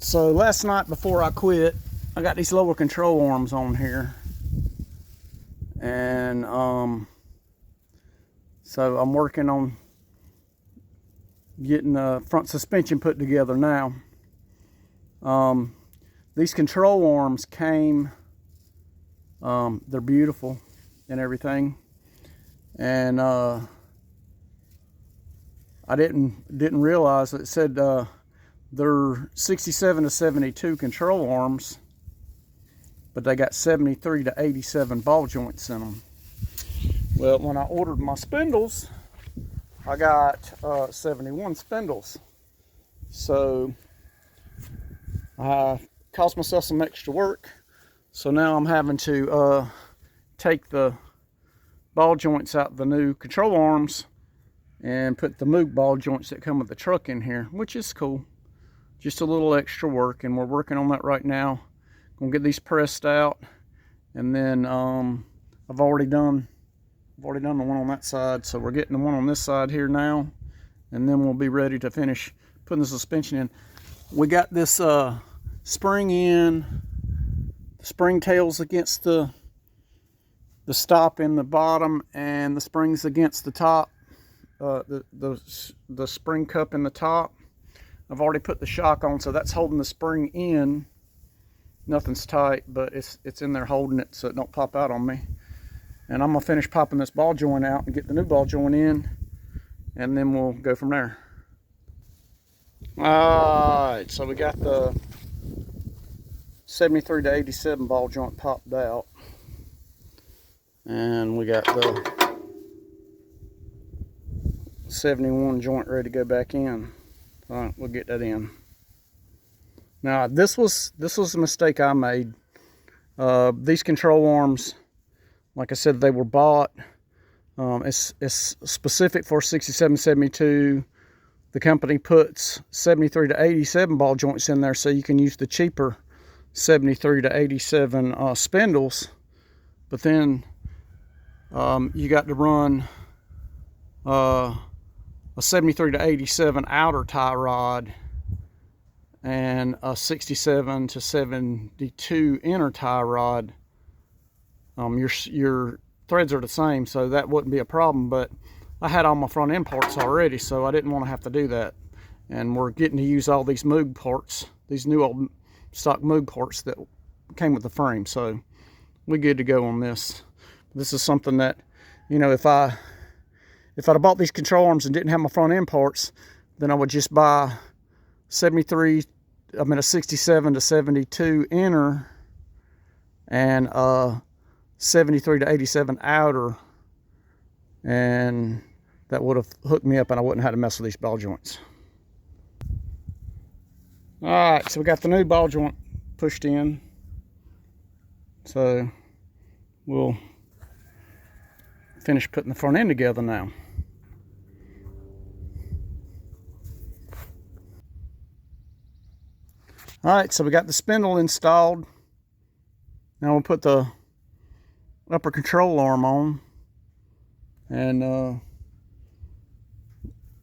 So last night before I quit, I got these lower control arms on here, and so I'm working on getting the front suspension put together now. These control arms came, they're beautiful and everything, and I didn't realize it said they're 67 to 72 control arms, but they got 73 to 87 ball joints in them. Well, when I ordered my spindles, I got 71 spindles. So I caused myself some extra work. So now I'm having to take the ball joints out of the new control arms and put the Moog ball joints that come with the truck in here, which is cool. Just a little extra work, and we're working on that right now. Gonna get these pressed out, and then I've already done the one on that side, so we're getting the one on this side here now, and then we'll be ready to finish putting the suspension in. We got this spring in, the spring tails against the stop in the bottom, and the springs against the top, the spring cup in the top. I've already put the shock on, so that's holding the spring in. Nothing's tight, but it's in there holding it so it don't pop out on me. And I'm gonna finish popping this ball joint out and get the new ball joint in, and then we'll go from there. Alright, so we got the 73 to 87 ball joint popped out, and we got the 71 joint ready to go back in. Alright, we'll get that in. Now this was a mistake I made. These control arms, like I said, they were bought. It's specific for 67, 72. The company puts 73 to 87 ball joints in there, so you can use the cheaper 73 to 87 spindles. But then you got to run a 73 to 87 outer tie rod and a 67 to 72 inner tie rod. Your threads are the same, so that wouldn't be a problem, but I had all my front end parts already, so I didn't want to have to do that. And we're getting to use all these Moog parts, these new old stock Moog parts that came with the frame, so we're good to go on this. This is something that, you know, if I'd have bought these control arms and didn't have my front end parts, then I would just buy a 67 to 72 inner and a 73 to 87 outer, and that would have hooked me up and I wouldn't have had to mess with these ball joints. Alright, so we got the new ball joint pushed in, so we'll finish putting the front end together now. Alright, so we got the spindle installed. Now we'll put the upper control arm on, and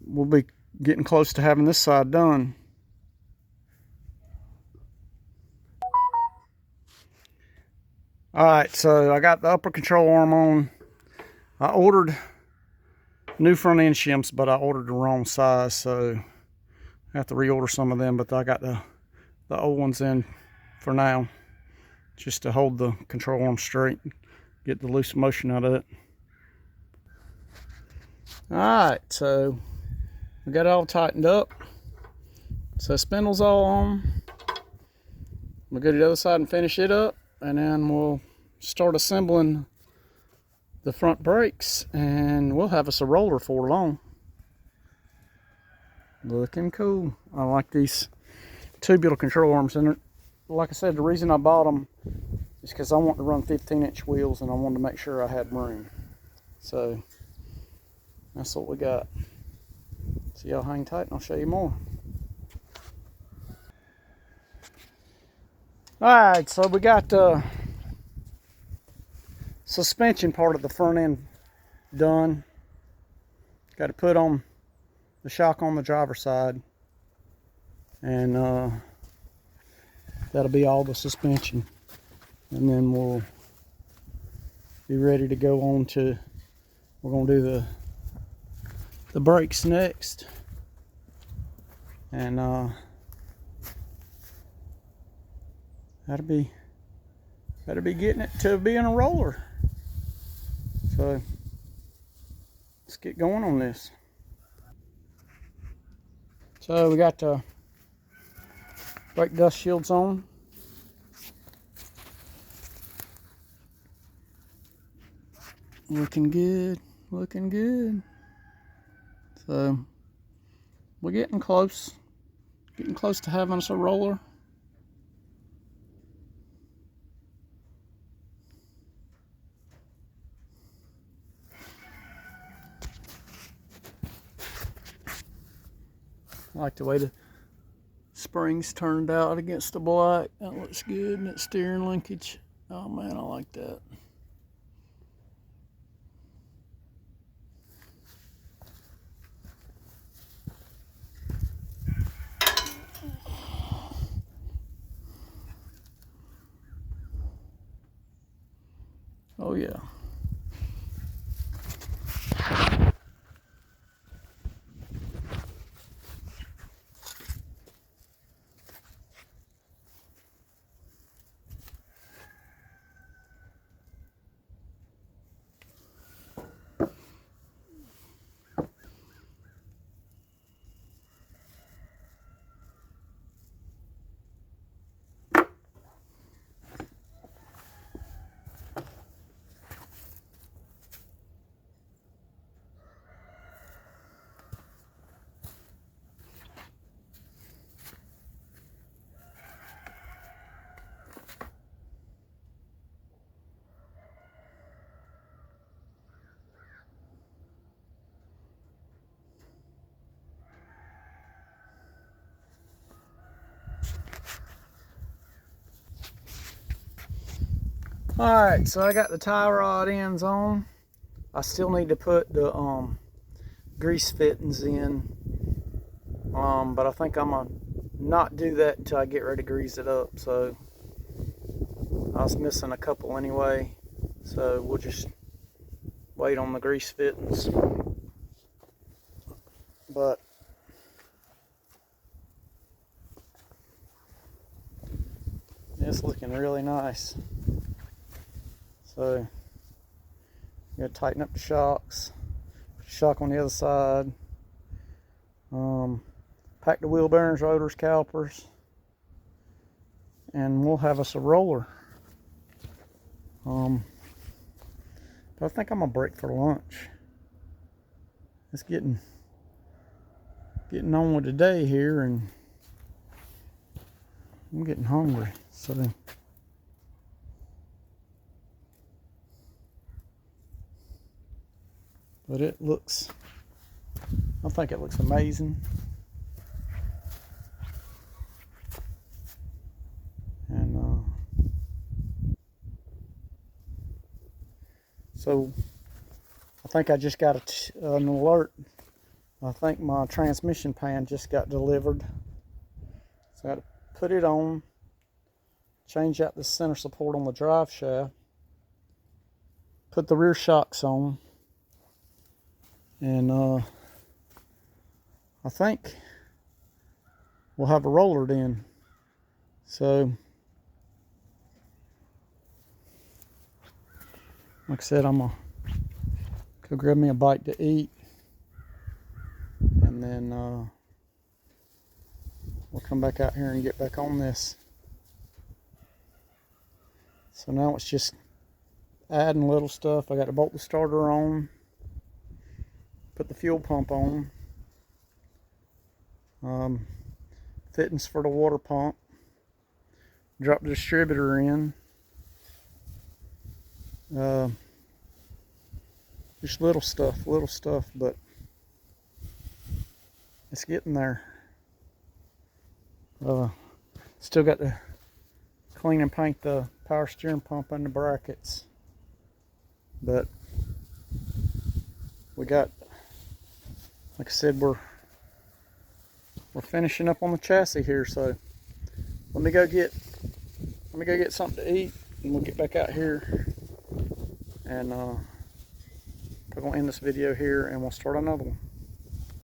we'll be getting close to having this side done. Alright, so I got the upper control arm on. I ordered new front end shims, but I ordered the wrong size, so I have to reorder some of them, but I got the old ones in for now, just to hold the control arm straight, get the loose motion out of it. Alright, so we got it all tightened up. So spindle's all on. We'll go to the other side and finish it up, and then we'll start assembling the front brakes, and we'll have us a roller for long. Looking cool. I like these tubular control arms, and like I said, the reason I bought them is because I want to run 15-inch wheels, and I wanted to make sure I had room. So that's what we got. So y'all hang tight and I'll show you more. Alright, so we got the suspension part of the front end done. Got to put on the shock on the driver's side, and That'll be all the suspension. And then we'll be ready to go on to, we're going to do the brakes next. And that'll be getting it to being a roller. So let's get going on this. So we got the brake dust shields on. Looking good, looking good. So we're getting close to having us a roller. I like the way the springs turned out against the black. That looks good. And that steering linkage. Oh man, I like that. Oh yeah. Alright, so I got the tie rod ends on. I still need to put the grease fittings in. But I think I'm gonna not do that until I get ready to grease it up. So I was missing a couple anyway. So we'll just wait on the grease fittings. But it's looking really nice. So you gotta tighten up the shocks. Put the shock on the other side. Pack the wheel bearings, rotors, calipers, and we'll have us a roller. But I think I'm gonna break for lunch. It's getting on with the day here, and I'm getting hungry. So but it looks, I think it looks amazing. And so I think I just got an alert. I think my transmission pan just got delivered. So I got to put it on, change out the center support on the drive shaft, put the rear shocks on, and I think we'll have a roller then. So like I said, I'm gonna go grab me a bite to eat, and then we'll come back out here and get back on this. So now it's just adding little stuff. I got to bolt the starter on, put the fuel pump on, fittings for the water pump, drop the distributor in. Just little stuff, but it's getting there. Still got to clean and paint the power steering pump and the brackets, but we got, like I said, we're finishing up on the chassis here. So let me go get let me go get something to eat, and we'll get back out here. And we're going to end this video here, and we'll start another one.